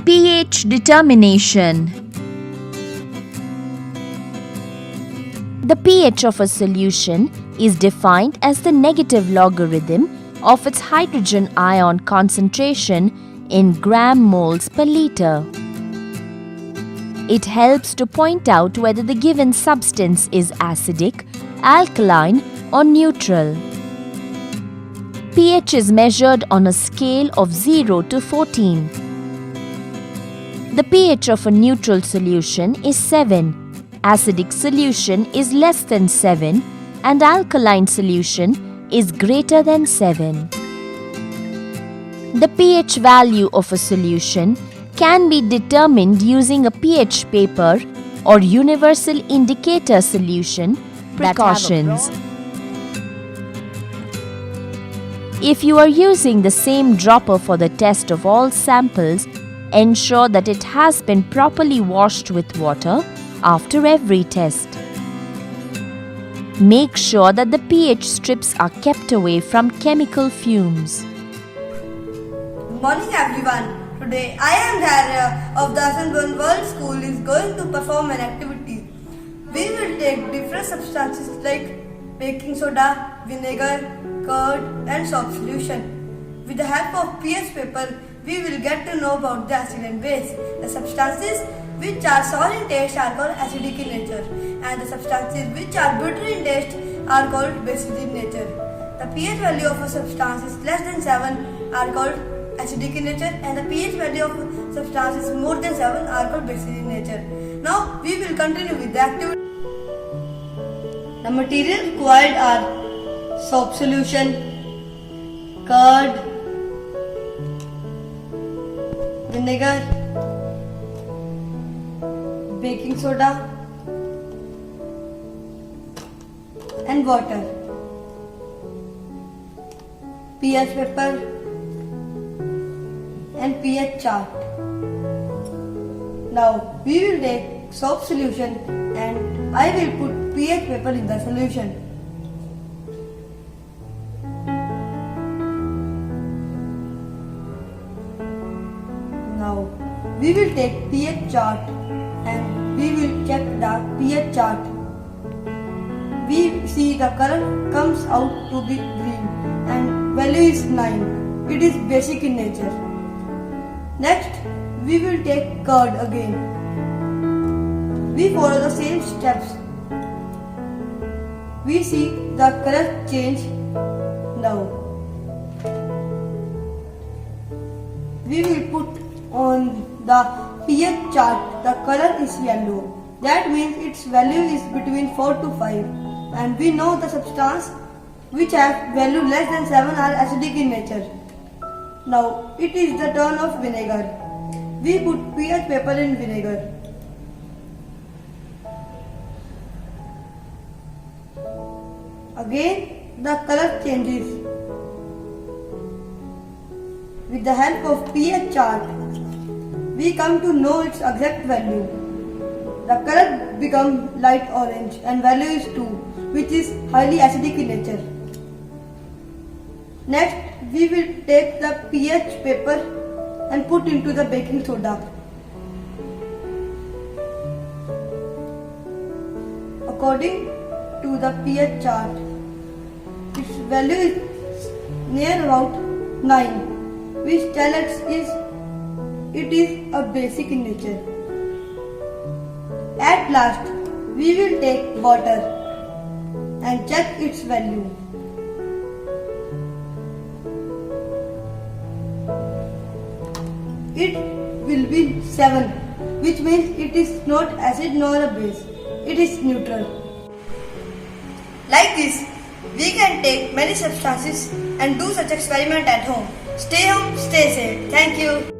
pH determination. The pH of a solution is defined as the negative logarithm of its hydrogen ion concentration in gram moles per liter. It helps to point out whether the given substance is acidic, alkaline, or neutral. pH is measured on a scale of 0 to 14. The pH of a neutral solution is 7, acidic solution is less than 7, and alkaline solution is greater than 7. The pH value of a solution can be determined using a pH paper or universal indicator solution. Precautions. If you are using the same dropper for the test of all samples, ensure that it has been properly washed with water after every test. Make sure that the pH strips are kept away from chemical fumes. Good morning everyone. Today I am Dhairya of the Ascent World School is going to perform an activity. We will take different substances like baking soda, vinegar, curd and soap solution. With the help of pH paper, we will get to know about the acid and base. The substances which are sour in taste are called acidic in nature, and the substances which are bitter in taste are called basic in nature. The pH value of a substance is less than 7 are called acidic in nature, and the pH value of a substance is more than 7 are called basic in nature. Now we will continue with the activity. The materials required are soap solution, curd, vinegar, baking soda and water, pH paper and pH chart. Now we will take soap solution and I will put pH paper in the solution. Now we will take pH chart and we will check the pH chart. We see the color comes out to be green and value is 9. It is basic in nature. Next we will take curd again. We follow the same steps. We see the color change now. We will put on the pH chart the color is yellow. That means its value is between 4 to 5, and we know the substance which have value less than 7 are acidic in nature. Now it is the turn of vinegar. We put pH paper in vinegar. Again the color changes. With the help of pH chart, we come to know its exact value. The color becomes light orange and value is 2, which is highly acidic in nature. Next, we will take the pH paper and put into the baking soda. According to the pH chart, its value is near about 9, which tells us it is a basic in nature. At last, we will take water and check its value. It will be 7, which means it is not acid nor a base. It is neutral. Like this, we can take many substances and do such experiment at home. Stay home, stay safe. Thank you.